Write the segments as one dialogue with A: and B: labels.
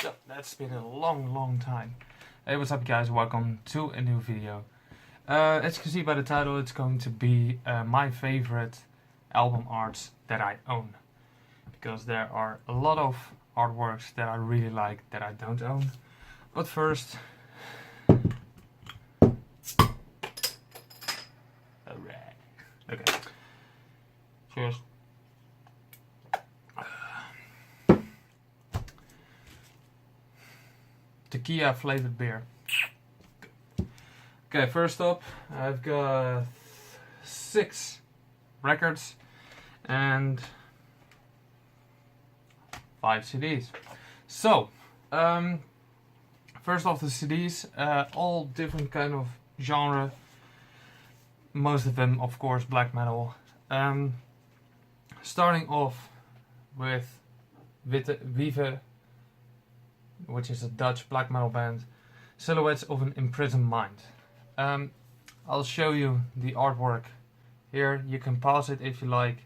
A: So that's been a long time. Hey, what's up guys, welcome to a new video. As you can see by the title, it's going to be my favorite album arts that I own. Because there are a lot of artworks that I really like that I don't own. But first... Alright. Okay. Cheers. Tequila flavored beer. Okay, first up, I've got 6 records and 5 CDs. So, first off the CDs, all different kind of genre. Most of them, of course, black metal. Starting off with Witte, Wieven, which is a Dutch black metal band, Silhouettes of an Imprisoned Mind. I'll show you the artwork here. You can pause it if you like.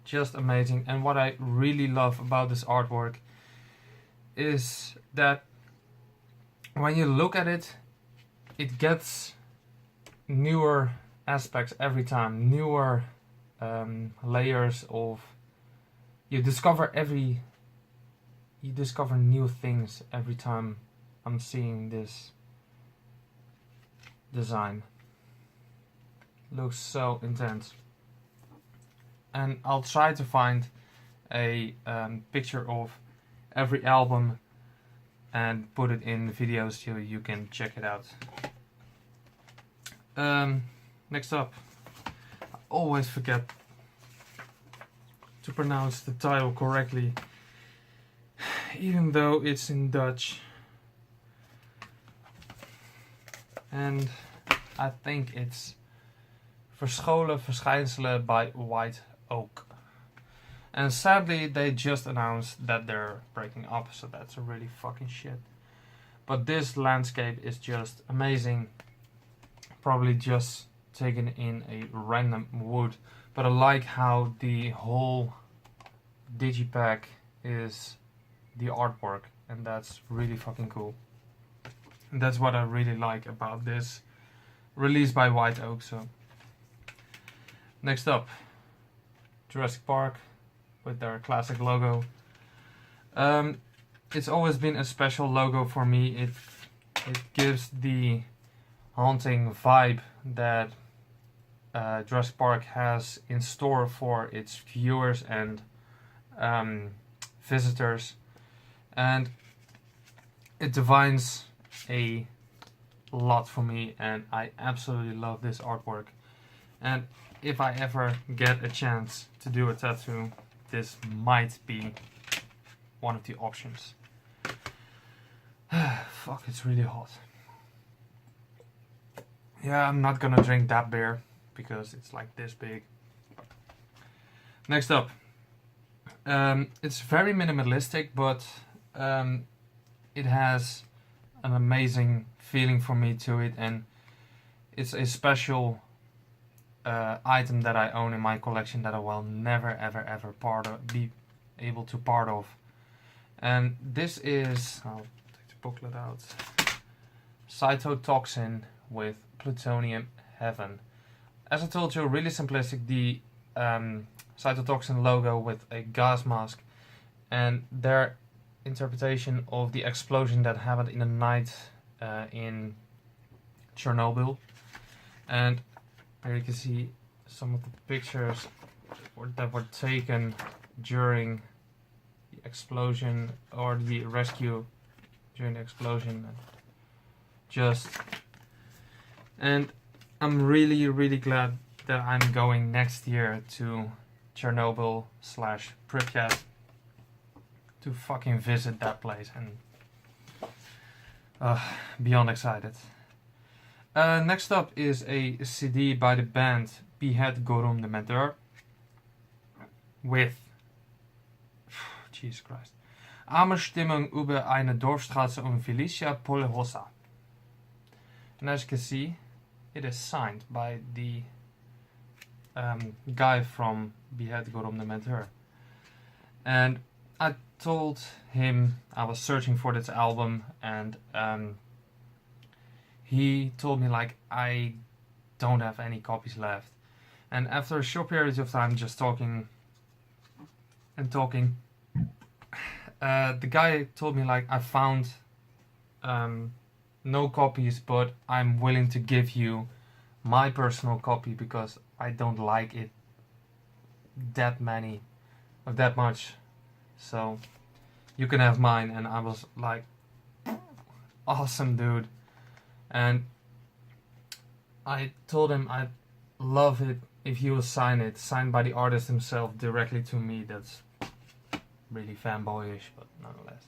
A: Just amazing. And what I really love about this artwork is that when you look at it, it gets newer aspects every time, newer layers of... You discover new things every time I'm seeing this design. Looks so intense. And I'll try to find a picture of every album and put it in the video so you can check it out. Next up, I always forget to pronounce the title correctly, even though it's in Dutch. And I think it's Verscholen, Verschijnselen by White Oak. And sadly they just announced that they're breaking up, so that's a really fucking shit. But this landscape is just amazing. Probably just taken in a random wood. But I like how the whole digipack is the artwork, and that's really fucking cool. And that's what I really like about this release by White Oak. So next up, Jurassic Park with their classic logo. It's always been a special logo for me. It gives the haunting vibe that Jurassic Park has in store for its viewers and visitors, and it defines a lot for me, and I absolutely love this artwork. And if I ever get a chance to do a tattoo, this might be one of the options. Fuck, it's really hot. Yeah, I'm not gonna drink that beer because it's like this big. Next up, it's very minimalistic, but it has an amazing feeling for me to it, and it's a special item that I own in my collection that I will never ever be able to part of. And this is, I'll take the booklet out, Cytotoxin with Plutonium Heaven. As I told you, really simplistic. The Cytotoxin logo with a gas mask, and their interpretation of the explosion that happened in the night in Chernobyl. And here you can see some of the pictures that were taken during the explosion, or the rescue during the explosion. And I'm really glad that I'm going next year to Chernobyl / Pripyat to fucking visit that place, and beyond excited. Next up is a CD by the band Beheat, Gorum, the Mentheurd, with Jesus Christ, Abendstimmung Über Einer Dorfstraße und Villissä, Pohjolassa. And as you can see, it is signed by the guy from Beheat, Gorum, the Mentheurd. And I told him I was searching for this album, and he told me like I don't have any copies left. And after a short period of time just talking, the guy told me like I found no copies, but I'm willing to give you my personal copy because I don't like it that much, so you can have mine. And I was like, awesome, dude. And I told him I'd love it if he would sign it, signed by the artist himself directly to me. That's really fanboyish, but nonetheless.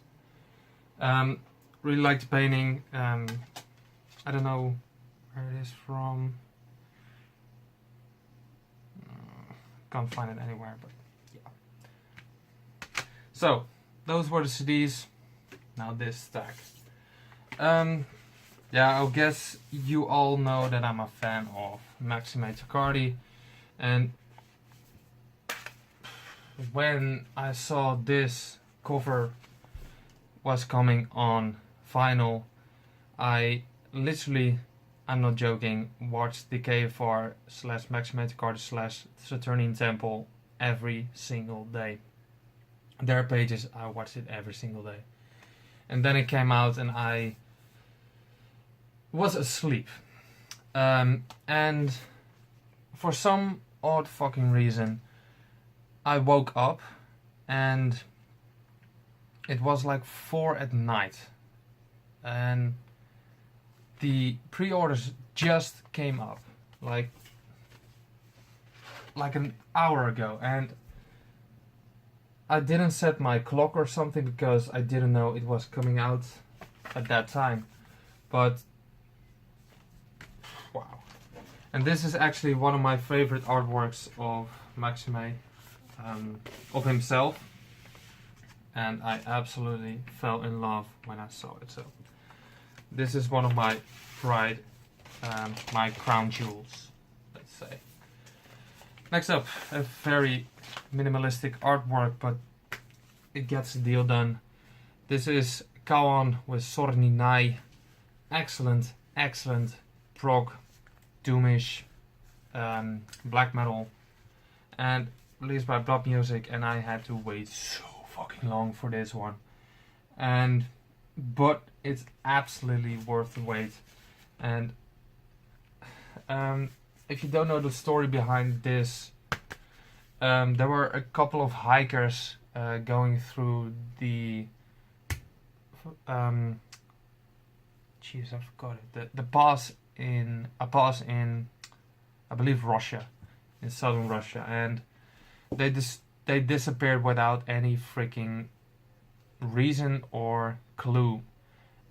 A: Really liked the painting. I don't know where it is from. Can't find it anywhere, but yeah. So, those were the CDs. Now this stack. Yeah, I guess you all know that I'm a fan of Maxime Tacardi, and when I saw this cover was coming on vinyl, I literally, I'm not joking, watched the KFR / Maxime Tacardi / Saturnine Temple every single day. Their pages, I watched it every single day. And then it came out and I was asleep. And for some odd fucking reason, I woke up and it was like 4 at night. And the pre-orders just came up like an hour ago, and I didn't set my clock or something because I didn't know it was coming out at that time. But wow. And this is actually one of my favorite artworks of Maxime, of himself, and I absolutely fell in love when I saw it. So this is one of my pride, my crown jewels, let's say. Next up, a very minimalistic artwork, but it gets the deal done. This is Kauan with Sorni Nai. Excellent, excellent prog, doomish, black metal, and released by Blood Music, and I had to wait so fucking long for this one. But it's absolutely worth the wait. And if you don't know the story behind this, there were a couple of hikers going through the jeez, I forgot it. The pass in I believe Russia, in southern Russia, and they disappeared without any freaking reason or clue,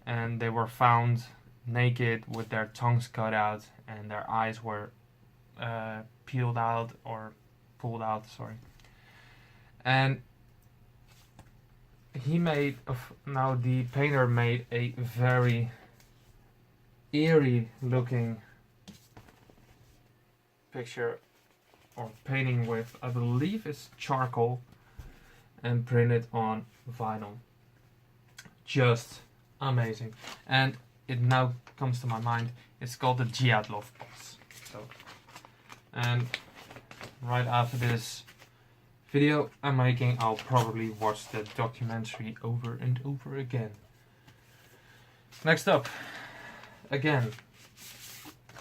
A: and they were found naked with their tongues cut out and their eyes were pulled out, sorry. And the painter made a very eerie looking picture or painting with, I believe it's charcoal, and printed on vinyl. Just amazing. And it now comes to my mind, it's called the Dyatlov box. So, and right after this video I'm making, I'll probably watch the documentary over and over again. Next up, again,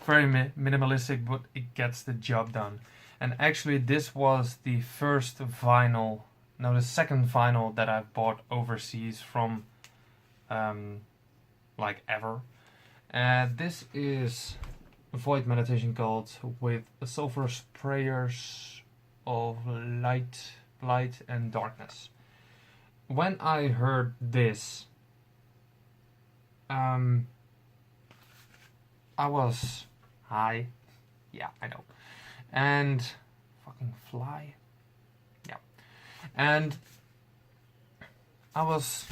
A: very minimalistic, but it gets the job done. And actually this was the second vinyl that I've bought overseas from like ever. This is Void Meditation Cult with Sulfurous Prayers of Light, Blight and Darkness. When I heard this, I was high. Yeah, I know. And fucking fly. Yeah. And I was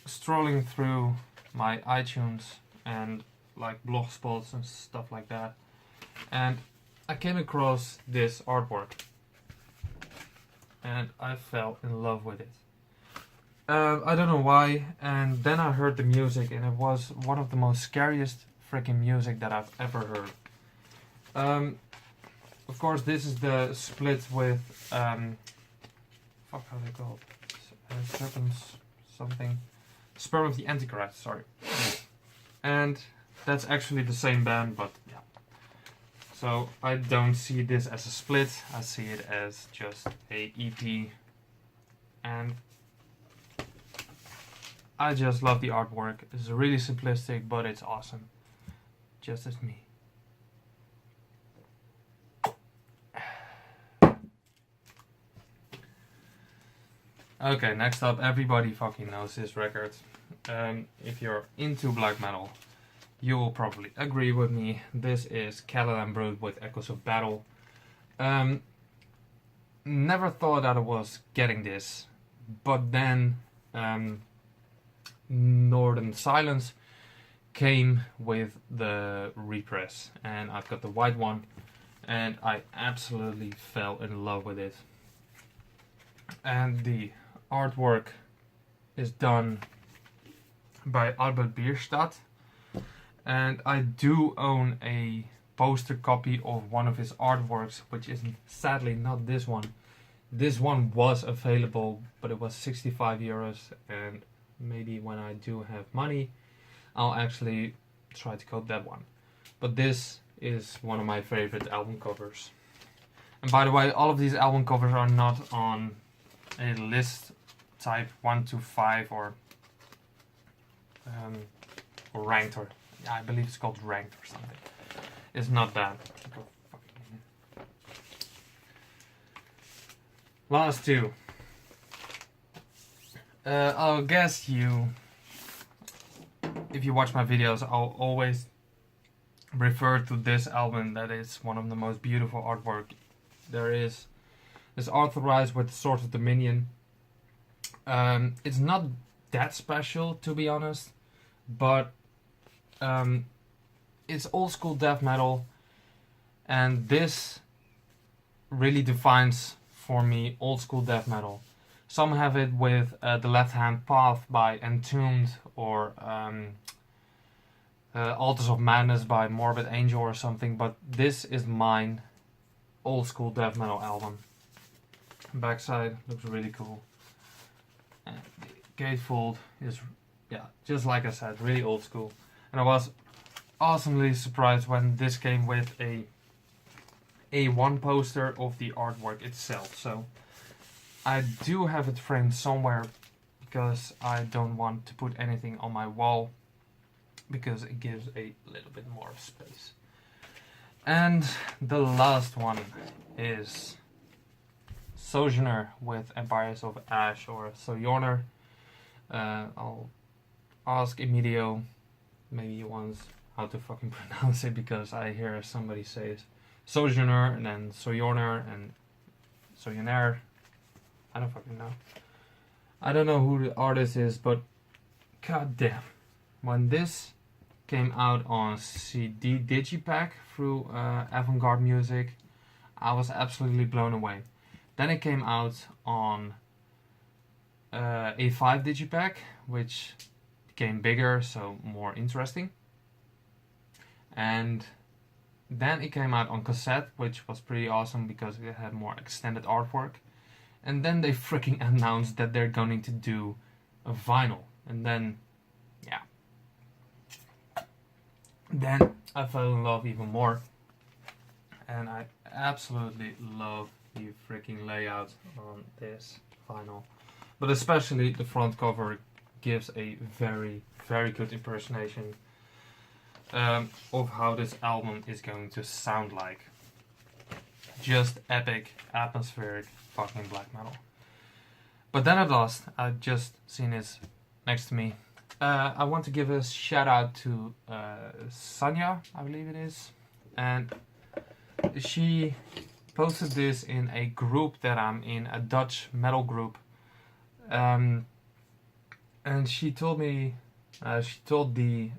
A: strolling through my iTunes and like blog spots and stuff like that, and I came across this artwork and I fell in love with it. I don't know why, and then I heard the music, and it was one of the most scariest freaking music that I've ever heard. Of course, this is the split with fuck, how they called? Serpents something. Sperm of the Antichrist, sorry. And that's actually the same band, but yeah. So I don't see this as a split, I see it as just a EP. And I just love the artwork. It's really simplistic, but it's awesome. Just as me. Okay, next up, everybody fucking knows this record. If you're into black metal, you will probably agree with me. This is Caladan Brood with Echoes of Battle. Never thought that I was getting this, but then Northern Silence came with the repress, and I've got the white one, and I absolutely fell in love with it. And the artwork is done by Albert Bierstadt, and I do own a poster copy of one of his artworks, which is sadly not this one. This one was available, but it was 65 euros, and maybe when I do have money, I'll actually try to cope that one. But this is one of my favorite album covers. And by the way, all of these album covers are not on a list type 1 to 5 or ranked, or yeah, I believe it's called ranked or something. It's not that. Last two. I'll guess you, if you watch my videos, I'll always refer to this album that is one of the most beautiful artwork there is. It's Authorize with Sword of Dominion. It's not that special, to be honest, but it's old school death metal, and this really defines for me old school death metal. Some have it with The Left Hand Path by Entombed, or Altars of Madness by Morbid Angel or something, but this is mine old school death metal album. Backside looks really cool. And the gatefold is, yeah, just like I said, really old school. And I was awesomely surprised when this came with a A1 poster of the artwork itself. So I do have it framed somewhere because I don't want to put anything on my wall, because it gives a little bit more space. And the last one is Sojourner with Empires of Ash, or Sojourner. I'll ask Emilio maybe once how to fucking pronounce it, because I hear somebody say it. Sojourner and then Sojourner and Sojourner. I don't fucking know. I don't know who the artist is, but god damn. When this came out on CD Digipack through Avant-Garde Music, I was absolutely blown away. Then it came out on A5 Digipack, which became bigger, so more interesting. And then it came out on cassette, which was pretty awesome because it had more extended artwork. And then they freaking announced that they're going to do a vinyl. And then, yeah. Then I fell in love even more. And I absolutely love the freaking layout on this vinyl. But especially the front cover gives a very, very good impersonation of how this album is going to sound like. Just epic, atmospheric, fucking black metal. But then at last, I've just seen this next to me. I want to give a shout out to Sanja, I believe it is. And she posted this in a group that I'm in, a Dutch metal group. And she told me, she told the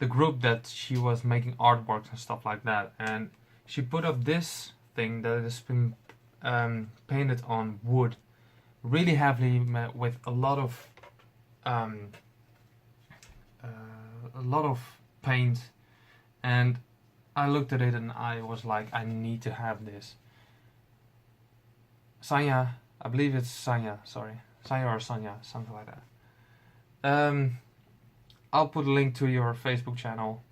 A: group that she was making artworks and stuff like that. And she put up this thing that has been painted on wood. really heavily with a lot of paint, and I looked at it and I was like, I need to have this. Sanya, I believe it's Sanya, sorry. Sanya or Sanya, something like that. I'll put a link to your Facebook channel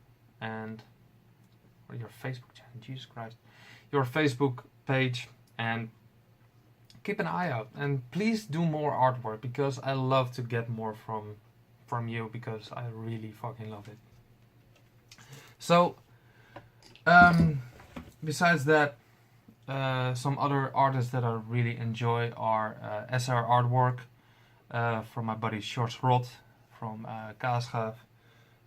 A: or your Facebook channel, Jesus Christ. Your Facebook page, and keep an eye out. And please do more artwork, because I love to get more from you, because I really fucking love it. So, besides that, some other artists that I really enjoy are SR Artwork from my buddy Short Rot from Kaasgaaf.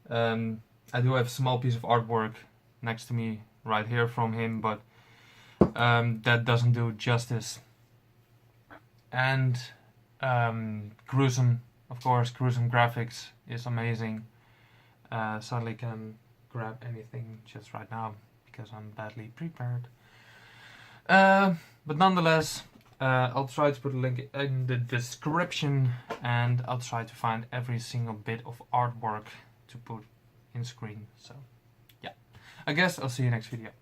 A: I do have a small piece of artwork next to me right here from him, but that doesn't do justice. And Gruesome, of course, Gruesome Graphics is amazing. Suddenly can grab anything just right now because I'm badly prepared. But nonetheless, I'll try to put a link in the description, and I'll try to find every single bit of artwork to put in screen. So yeah, I guess I'll see you next video.